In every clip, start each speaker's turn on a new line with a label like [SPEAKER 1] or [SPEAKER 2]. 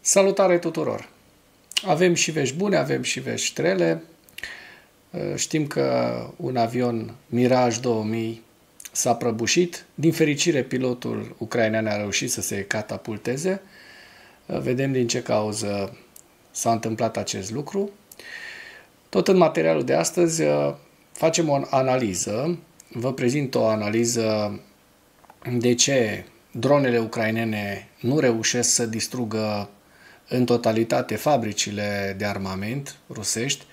[SPEAKER 1] Salutare tuturor! Avem și vești bune, avem și vești rele. Știm că un avion Mirage 2000 s-a prăbușit. Din fericire, pilotul ucrainean a reușit să se catapulteze. Vedem din ce cauză s-a întâmplat acest lucru. Tot în materialul de astăzi facem o analiză. Vă prezint o analiză de ce dronele ucrainene nu reușesc să distrugă în totalitate fabricile de armament rusești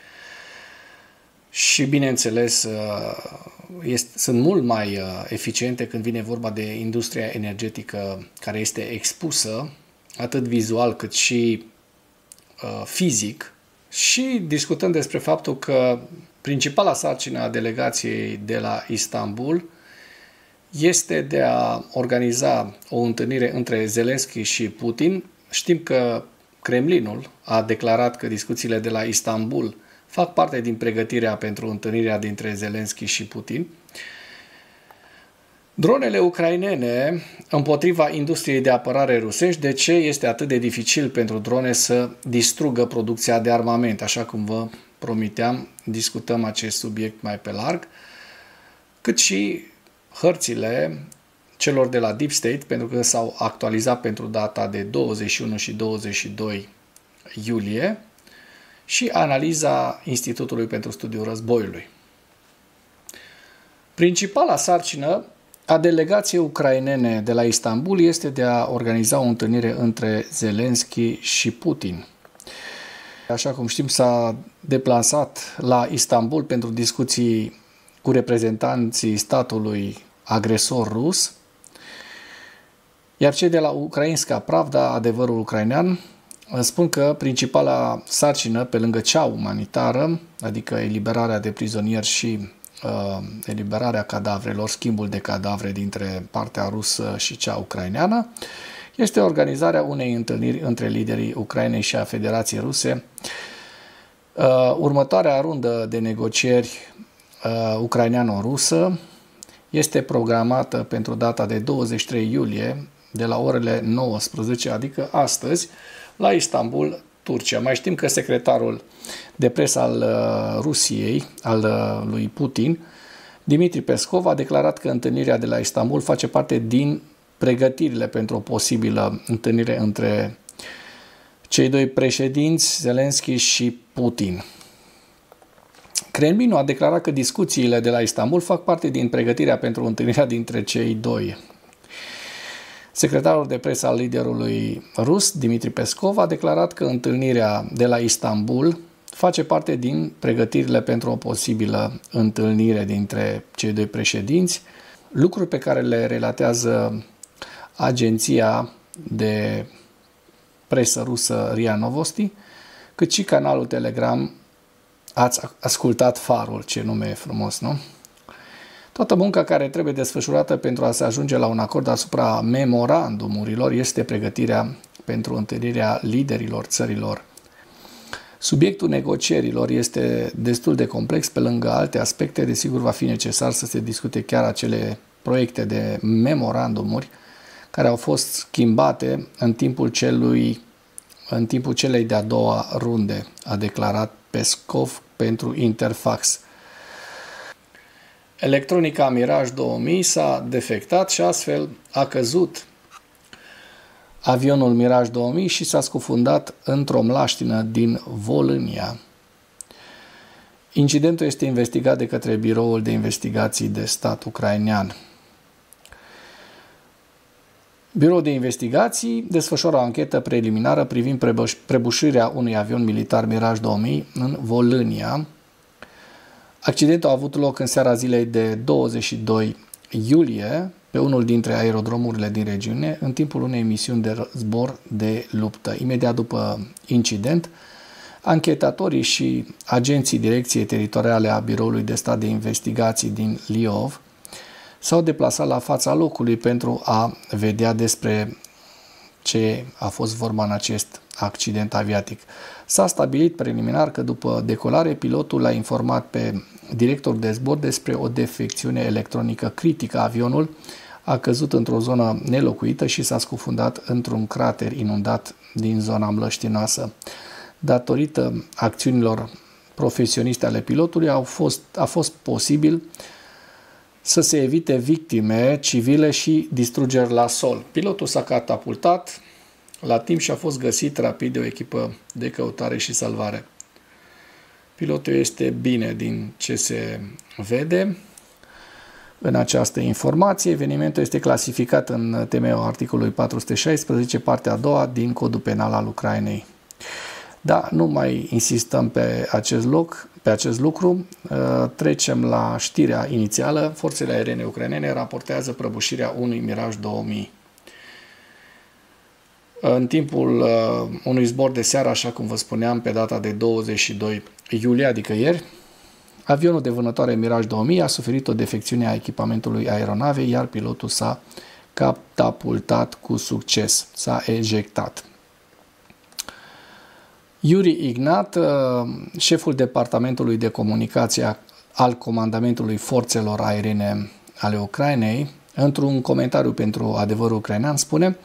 [SPEAKER 1] și, bineînțeles, sunt mult mai eficiente când vine vorba de industria energetică care este expusă atât vizual cât și fizic. Și discutăm despre faptul că principala sarcină a delegației de la Istanbul este de a organiza o întâlnire între Zelensky și Putin. Știm că Kremlinul a declarat că discuțiile de la Istanbul fac parte din pregătirea pentru întâlnirea dintre Zelensky și Putin. Dronele ucrainene împotriva industriei de apărare rusești. De ce este atât de dificil pentru drone să distrugă producția de armament? Așa cum vă promiteam, discutăm acest subiect mai pe larg, cât și hărțile celor de la Deep State, pentru că s-au actualizat pentru data de 21 și 22 iulie, și analiza Institutului pentru Studiul Războiului. Principala sarcină a delegației ucrainene de la Istanbul este de a organiza o întâlnire între Zelensky și Putin. Așa cum știm, s-a deplasat la Istanbul pentru discuții cu reprezentanții statului agresor rus, iar cei de la Ukrainska Pravda, adevărul ucrainean, spun că principala sarcină, pe lângă cea umanitară, adică eliberarea de prizonieri și eliberarea cadavrelor, schimbul de cadavre dintre partea rusă și cea ucraineană, este organizarea unei întâlniri între liderii Ucrainei și a Federației Ruse. Următoarea rundă de negocieri ucraineano-rusă este programată pentru data de 23 iulie, de la orele 19, adică astăzi, la Istanbul, Turcia. Mai știm că secretarul de presă al Rusiei, al lui Putin, Dmitri Peskov, a declarat că întâlnirea de la Istanbul face parte din pregătirile pentru o posibilă întâlnire între cei doi președinți, Zelensky și Putin. Kremlinul a declarat că discuțiile de la Istanbul fac parte din pregătirea pentru întâlnirea dintre cei doi. Secretarul de presă al liderului rus, Dmitri Peskov, a declarat că întâlnirea de la Istanbul face parte din pregătirile pentru o posibilă întâlnire dintre cei doi președinți, lucruri pe care le relatează agenția de presă rusă RIA Novosti, cât și canalul Telegram. Ați ascultat Farul, ce nume e frumos, nu? Toată munca care trebuie desfășurată pentru a se ajunge la un acord asupra memorandumurilor este pregătirea pentru întâlnirea liderilor țărilor. Subiectul negocierilor este destul de complex, pe lângă alte aspecte, desigur va fi necesar să se discute chiar acele proiecte de memorandumuri care au fost schimbate în timpul celei de-a doua runde, a declarat Peskov pentru Interfax. Electronica Mirage 2000 s-a defectat și astfel a căzut avionul Mirage 2000 și s-a scufundat într-o mlaștină din Volhynia. Incidentul este investigat de către Biroul de Investigații de Stat ucrainean. Biroul de Investigații desfășoară o anchetă preliminară privind prăbușirea unui avion militar Mirage 2000 în Volhynia. Accidentul a avut loc în seara zilei de 22 iulie pe unul dintre aerodromurile din regiune, în timpul unei misiuni de zbor de luptă. Imediat după incident, anchetatorii și agenții Direcției Teritoriale a Biroului de Stat de Investigații din Liov s-au deplasat la fața locului pentru a vedea despre ce a fost vorba în acest accident aviatic. S-a stabilit preliminar că după decolare, pilotul a informat pe directorul de zbor despre o defecțiune electronică critică. Avionul a căzut într-o zonă nelocuită și s-a scufundat într-un crater inundat din zona mlăștinoasă. Datorită acțiunilor profesioniste ale pilotului a fost posibil să se evite victime civile și distrugeri la sol. Pilotul s-a catapultat la timp și a fost găsit rapid de o echipă de căutare și salvare. Pilotul este bine din ce se vede în această informație. Evenimentul este clasificat în temeiul articolului 416, partea a doua din Codul Penal al Ucrainei. Da, nu mai insistăm pe acest lucru. Trecem la știrea inițială. Forțele aeriene ucrainene raportează prăbușirea unui Miraj 2000. În timpul unui zbor de seară, așa cum vă spuneam, pe data de 22 iulie, adică ieri, avionul de vânătoare Miraj 2000 a suferit o defecțiune a echipamentului aeronavei, iar pilotul s-a catapultat cu succes, s-a ejectat. Yuri Ignat, șeful departamentului de comunicație al Comandamentului Forțelor Aeriene ale Ucrainei, într-un comentariu pentru Adevărul Ucrainean, spune: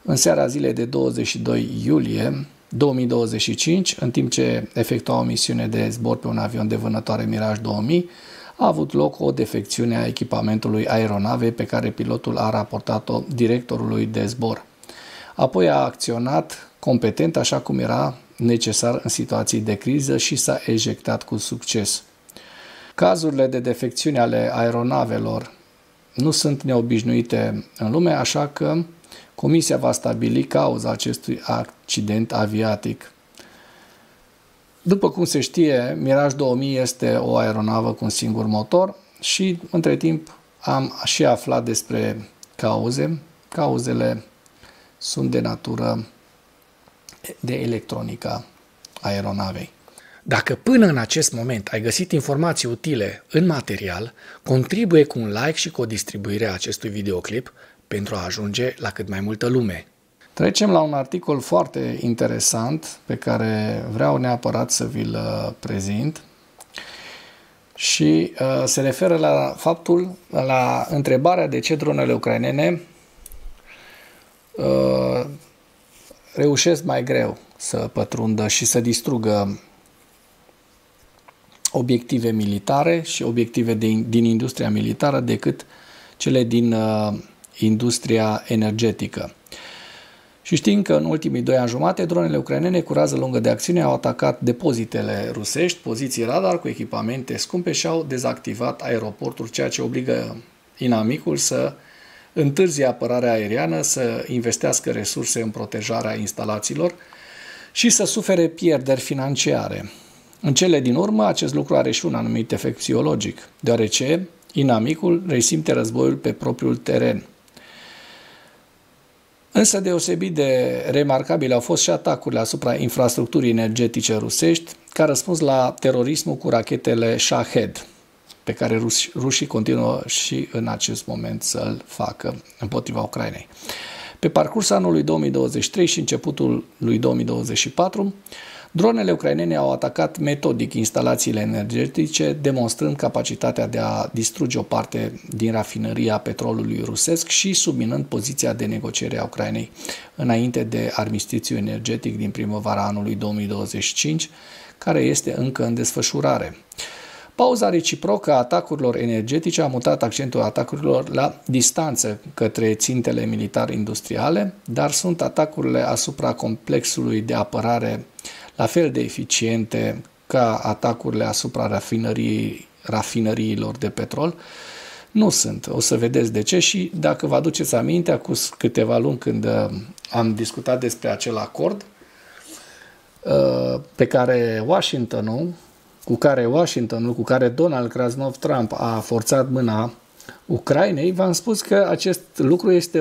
[SPEAKER 1] în seara zilei de 22 iulie 2025, în timp ce efectua o misiune de zbor pe un avion de vânătoare Miraj 2000, a avut loc o defecțiune a echipamentului aeronavei pe care pilotul a raportat-o directorului de zbor. Apoi a acționat competent, așa cum era necesar în situații de criză, și s-a ejectat cu succes. Cazurile de defecțiune ale aeronavelor nu sunt neobișnuite în lume, așa că Comisia va stabili cauza acestui accident aviatic. După cum se știe, Miraj 2000 este o aeronavă cu un singur motor și, între timp, am și aflat despre cauze. Cauzele sunt de natură de electronica aeronavei. Dacă până în acest moment ai găsit informații utile în material, contribuie cu un like și cu o distribuire a acestui videoclip pentru a ajunge la cât mai multă lume. Trecem la un articol foarte interesant pe care vreau neapărat să vi-l prezint și se referă la întrebarea de ce dronele ucrainene reușesc mai greu să pătrundă și să distrugă obiective militare și obiective din industria militară decât cele din industria energetică. Și știm că în ultimii 2 ani jumate, dronele ucrainene cu rază lungă de acțiune au atacat depozitele rusești, poziții radar cu echipamente scumpe și au dezactivat aeroporturi, ceea ce obligă inamicul să întârzie apărarea aeriană, să investească resurse în protejarea instalațiilor și să sufere pierderi financiare. În cele din urmă, acest lucru are și un anumit efect psihologic, deoarece inamicul resimte războiul pe propriul teren. Însă deosebit de remarcabile au fost și atacurile asupra infrastructurii energetice rusești, ca răspuns la terorismul cu rachetele Shahed, pe care rușii continuă și în acest moment să-l facă împotriva Ucrainei. Pe parcursul anului 2023 și începutul lui 2024, dronele ucrainene au atacat metodic instalațiile energetice, demonstrând capacitatea de a distruge o parte din rafinăria petrolului rusesc și subminând poziția de negociere a Ucrainei înainte de armistițiul energetic din primăvara anului 2025, care este încă în desfășurare. Pauza reciprocă a atacurilor energetice a mutat accentul atacurilor la distanță către țintele militare-industriale, dar sunt atacurile asupra complexului de apărare la fel de eficiente ca atacurile asupra rafinăriilor de petrol? Nu sunt. O să vedeți de ce și dacă vă aduceți aminte, acum câteva luni când am discutat despre acel acord cu care Donald Krasnov Trump a forțat mâna Ucrainei, v-am spus că acest lucru este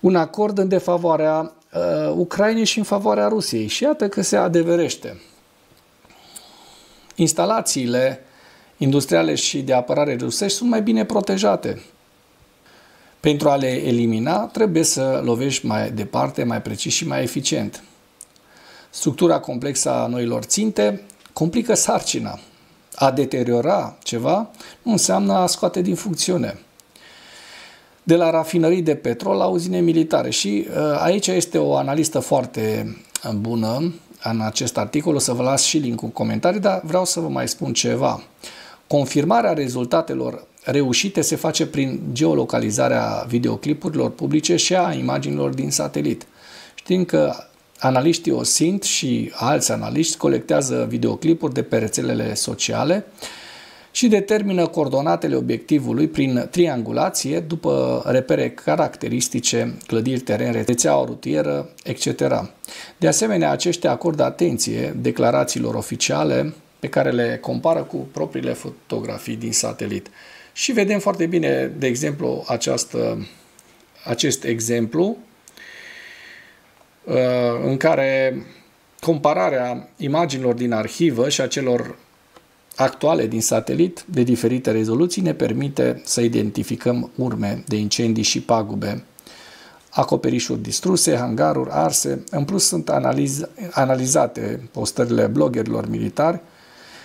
[SPEAKER 1] un acord în defavoarea Ucrainei și în favoarea Rusiei. Și iată că se adeverește. Instalațiile industriale și de apărare rusești sunt mai bine protejate. Pentru a le elimina, trebuie să lovești mai departe, mai precis și mai eficient. Structura complexă a noilor ținte complică sarcina. A deteriora ceva nu înseamnă a scoate din funcțiune. de la rafinării de petrol la uzine militare. Și aici este o analistă foarte bună în acest articol. O să vă las și link-ul în comentarii, dar vreau să vă mai spun ceva. Confirmarea rezultatelor reușite se face prin geolocalizarea videoclipurilor publice și a imaginilor din satelit. Știm că analiștii OSINT și alți analiști colectează videoclipuri de pe rețelele sociale și determină coordonatele obiectivului prin triangulație după repere caracteristice, clădiri, teren, rețeaua rutieră, etc. De asemenea, aceștia acordă atenție declarațiilor oficiale pe care le compară cu propriile fotografii din satelit. Și vedem foarte bine, de exemplu, acest exemplu în care compararea imaginilor din arhivă și a celor actuale din satelit de diferite rezoluții ne permite să identificăm urme de incendii și pagube, acoperișuri distruse, hangaruri arse. În plus sunt analizate postările bloggerilor militari,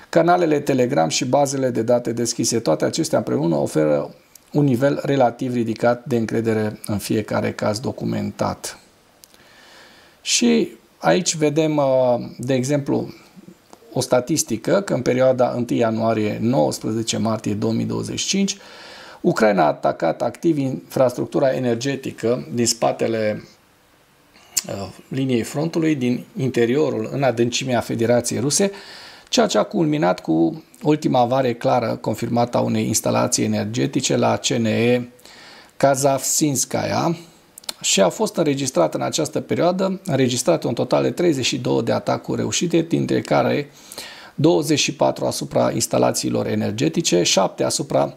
[SPEAKER 1] canalele Telegram și bazele de date deschise. Toate acestea împreună oferă un nivel relativ ridicat de încredere în fiecare caz documentat. Și aici vedem, de exemplu, o statistică că în perioada 1 ianuarie-19 martie 2025, Ucraina a atacat activ infrastructura energetică din spatele liniei frontului, din interiorul, în adâncimea Federației Ruse, ceea ce a culminat cu ultima avare clară confirmată a unei instalații energetice la CNE Kazavsinskaya și a fost înregistrată în această perioadă, un total de 32 de atacuri reușite, dintre care 24 asupra instalațiilor energetice, 7 asupra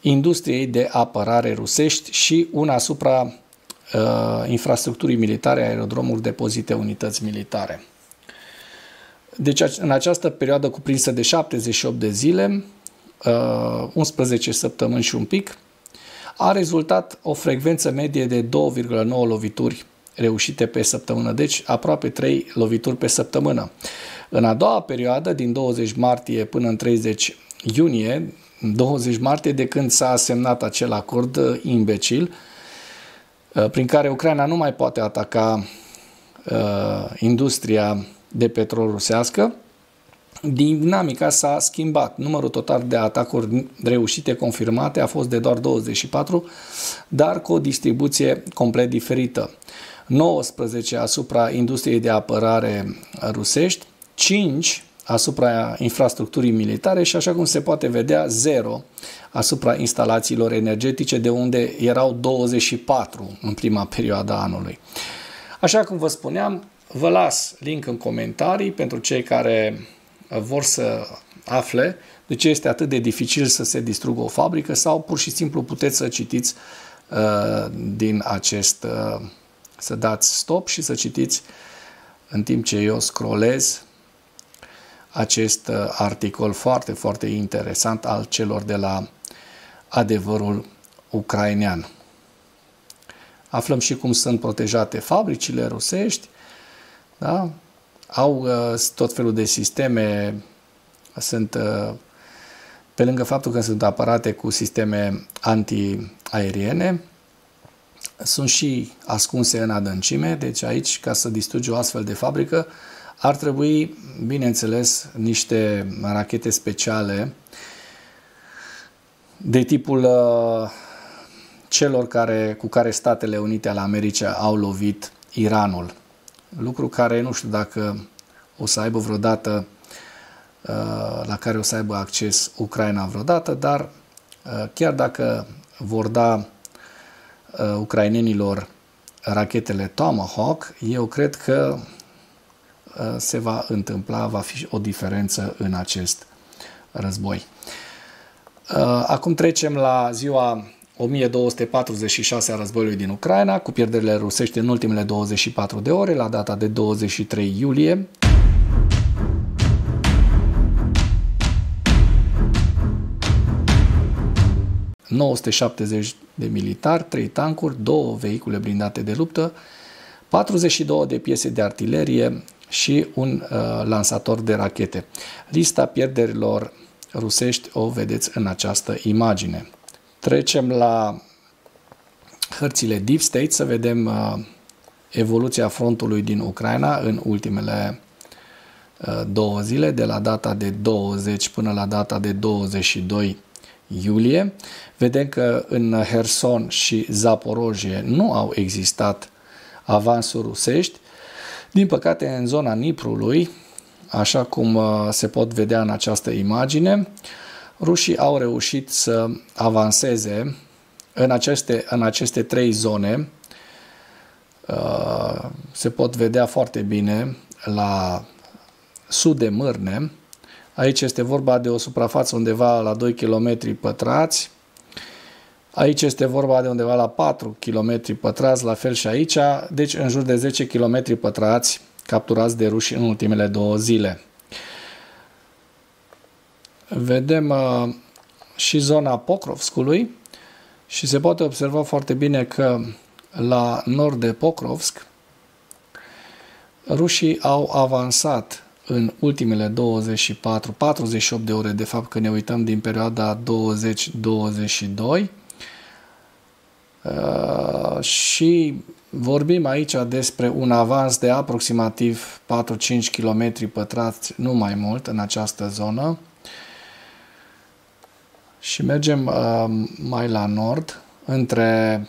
[SPEAKER 1] industriei de apărare rusești și una asupra infrastructurii militare, aerodromuri, depozite, unități militare. Deci, în această perioadă cuprinsă de 78 de zile, 11 săptămâni și un pic, a rezultat o frecvență medie de 2,9 lovituri reușite pe săptămână, deci aproape 3 lovituri pe săptămână. În a doua perioadă, din 20 martie până în 30 iunie, 20 martie, de când s-a semnat acel acord imbecil, prin care Ucraina nu mai poate ataca industria de petrol rusească, dinamica s-a schimbat. Numărul total de atacuri reușite confirmate a fost de doar 24, dar cu o distribuție complet diferită. 19 asupra industriei de apărare rusești, 5 asupra infrastructurii militare și, așa cum se poate vedea, 0 asupra instalațiilor energetice, de unde erau 24 în prima perioadă a anului. Așa cum vă spuneam, vă las link în comentarii pentru cei care vor să afle de ce este atât de dificil să se distrugă o fabrică sau pur și simplu puteți să citiți din acest, să dați stop și să citiți în timp ce eu scrollez acest articol foarte, foarte interesant al celor de la Adevărul Ucrainean. Aflăm și cum sunt protejate fabricile rusești, da? Au tot felul de sisteme, sunt, pe lângă faptul că sunt apărate cu sisteme antiaeriene, sunt și ascunse în adâncime, deci aici, ca să distrugi o astfel de fabrică, ar trebui, bineînțeles, niște rachete speciale de tipul celor cu care Statele Unite ale Americii au lovit Iranul. Lucru care nu știu dacă o să aibă vreodată, la care o să aibă acces Ucraina vreodată, dar chiar dacă vor da ucrainenilor rachetele Tomahawk, eu cred că se va întâmpla, va fi o diferență în acest război. Acum trecem la ziua 1246 a războiului din Ucraina, cu pierderile rusești în ultimele 24 de ore, la data de 23 iulie. ...970 de militari, 3 tancuri, 2 vehicule blindate de luptă, 42 de piese de artilerie și un lansator de rachete. Lista pierderilor rusești o vedeți în această imagine. Trecem la hărțile Deep State să vedem evoluția frontului din Ucraina în ultimele 2 zile, de la data de 20 până la data de 22 iulie. Vedem că în Herson și Zaporojie nu au existat avansuri rusești. Din păcate, în zona Niprului, așa cum se pot vedea în această imagine, rușii au reușit să avanseze în aceste 3 zone. Se pot vedea foarte bine la sud de Mârne. Aici este vorba de o suprafață undeva la 2 km pătrați. Aici este vorba de undeva la 4 km pătrați, la fel și aici. Deci în jur de 10 km pătrați capturați de ruși în ultimele 2 zile. Vedem și zona Pokrovskului și se poate observa foarte bine că la nord de Pokrovsk rușii au avansat în ultimele 48 de ore, de fapt, când ne uităm din perioada 20-22, și vorbim aici despre un avans de aproximativ 4-5 km pătrați, nu mai mult, în această zonă. Și mergem mai la nord, între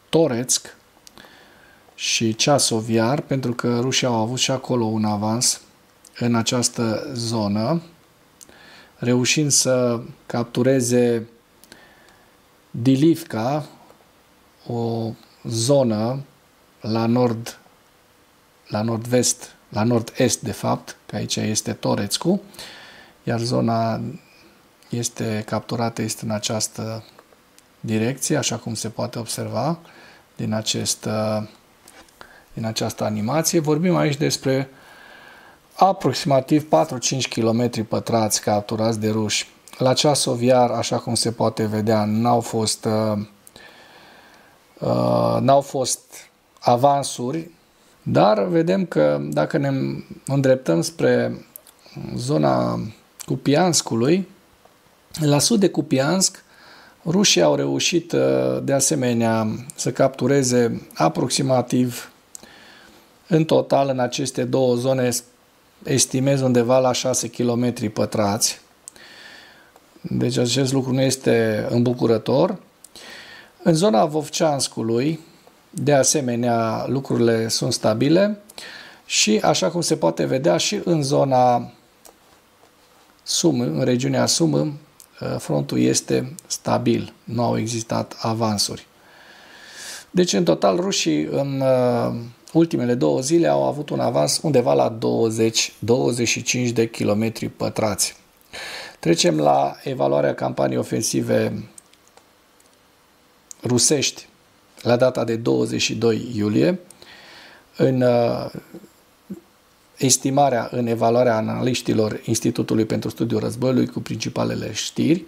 [SPEAKER 1] Toretsk și Ceasoviar, pentru că rușii au avut și acolo un avans în această zonă, reușind să captureze Dilivka, o zonă la nord-vest, la nord-est de fapt, că aici este Toretskul, iar zona este capturată este în această direcție, așa cum se poate observa din această animație. Vorbim aici despre aproximativ 4-5 km pătrați capturați de ruși. La Ceasoviar, așa cum se poate vedea, n-au fost avansuri, dar vedem că dacă ne îndreptăm spre zona Kupianskului, la sud de Kupiansk, rușii au reușit de asemenea să captureze aproximativ în total în aceste 2 zone, estimez undeva la 6 km pătrați. Deci acest lucru nu este îmbucurător. În zona Vovceanskului, de asemenea, lucrurile sunt stabile și, așa cum se poate vedea, și în zona Sumă, în regiunea Sumă, frontul este stabil, nu au existat avansuri. Deci, în total, rușii în ultimele 2 zile au avut un avans undeva la 20-25 de kilometri pătrați. Trecem la evaluarea campaniei ofensive rusești la data de 22 iulie. În estimarea, în evaluarea analiștilor Institutului pentru Studiul Războiului cu principalele știri,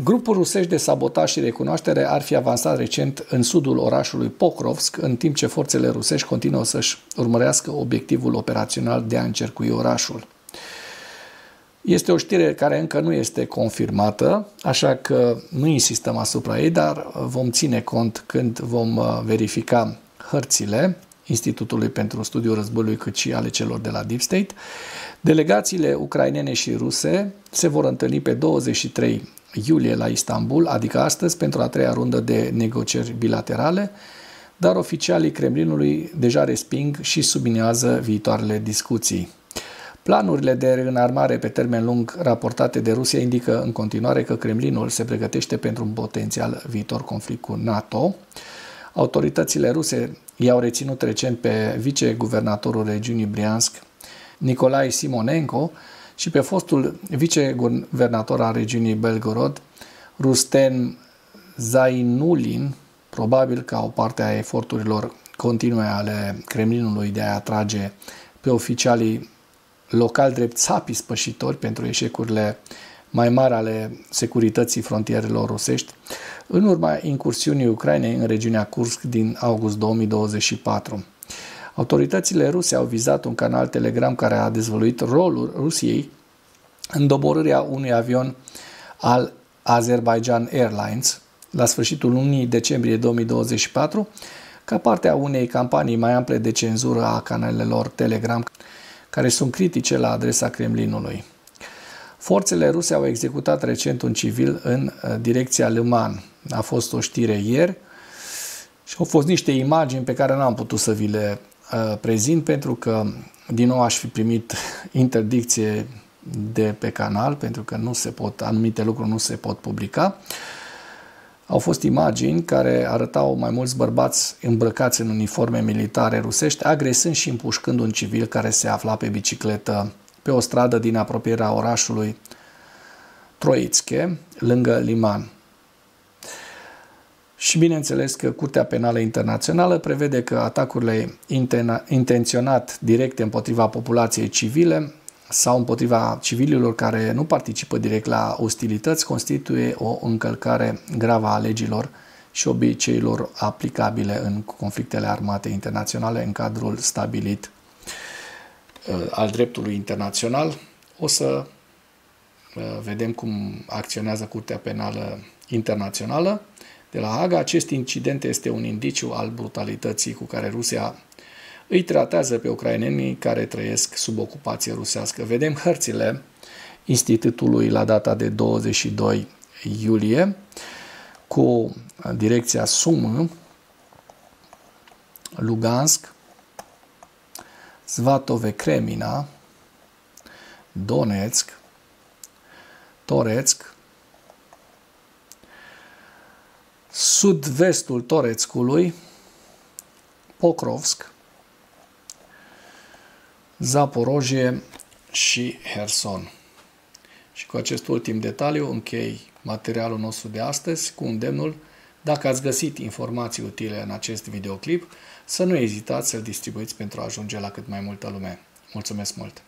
[SPEAKER 1] grupul rusești de sabotaj și recunoaștere ar fi avansat recent în sudul orașului Pokrovsk, în timp ce forțele rusești continuă să-și urmărească obiectivul operațional de a încercui orașul. Este o știre care încă nu este confirmată, așa că nu insistăm asupra ei, dar vom ține cont când vom verifica hărțile Institutului pentru Studiul Războiului, cât și ale celor de la Deep State. Delegațiile ucrainene și ruse se vor întâlni pe 23 iulie la Istanbul, adică astăzi, pentru a 3-a rundă de negocieri bilaterale, dar oficialii Kremlinului deja resping și subliniază viitoarele discuții. Planurile de reînarmare pe termen lung raportate de Rusia indică în continuare că Kremlinul se pregătește pentru un potențial viitor conflict cu NATO. Autoritățile ruse i-au reținut recent pe viceguvernatorul regiunii Briansk, Nicolae Simonenko, și pe fostul viceguvernator al regiunii Belgorod, Rustem Zainulin, probabil ca o parte a eforturilor continue ale Kremlinului de a atrage pe oficialii locali drept țapii spășitori pentru eșecurile mai mari ale securității frontierelor rusești, în urma incursiunii Ucrainei în regiunea Kursk din august 2024. Autoritățile ruse au vizat un canal Telegram care a dezvăluit rolul Rusiei în doborârea unui avion al Azerbaijan Airlines la sfârșitul lunii decembrie 2024, ca parte a unei campanii mai ample de cenzură a canalelor Telegram, care sunt critice la adresa Kremlinului. Forțele ruse au executat recent un civil în direcția Liman. A fost o știre ieri și au fost niște imagini pe care n-am putut să vi le prezint, pentru că din nou aș fi primit interdicție de pe canal, pentru că anumite lucruri nu se pot publica. Au fost imagini care arătau mai mulți bărbați îmbrăcați în uniforme militare rusești, agresând și împușcând un civil care se afla pe bicicletă pe o stradă din apropierea orașului Troitske, lângă Liman. Și bineînțeles că Curtea Penală Internațională prevede că atacurile intenționat directe împotriva populației civile sau împotriva civililor care nu participă direct la ostilități constituie o încălcare gravă a legilor și obiceiilor aplicabile în conflictele armate internaționale în cadrul stabilit al dreptului internațional. O să vedem cum acționează Curtea Penală Internațională de la Haga. Acest incident este un indiciu al brutalității cu care Rusia îi tratează pe ucrainenii care trăiesc sub ocupație rusească. Vedem hărțile institutului la data de 22 iulie cu direcția Sumă, Lugansk, Svatove Kremina, Donetsk, Toretsk, sud-vestul Toretskului, Pokrovsk, Zaporojie și Herson. Și cu acest ultim detaliu închei materialul nostru de astăzi cu îndemnul: dacă ați găsit informații utile în acest videoclip, să nu ezitați să-l distribuiți pentru a ajunge la cât mai multă lume. Mulțumesc mult!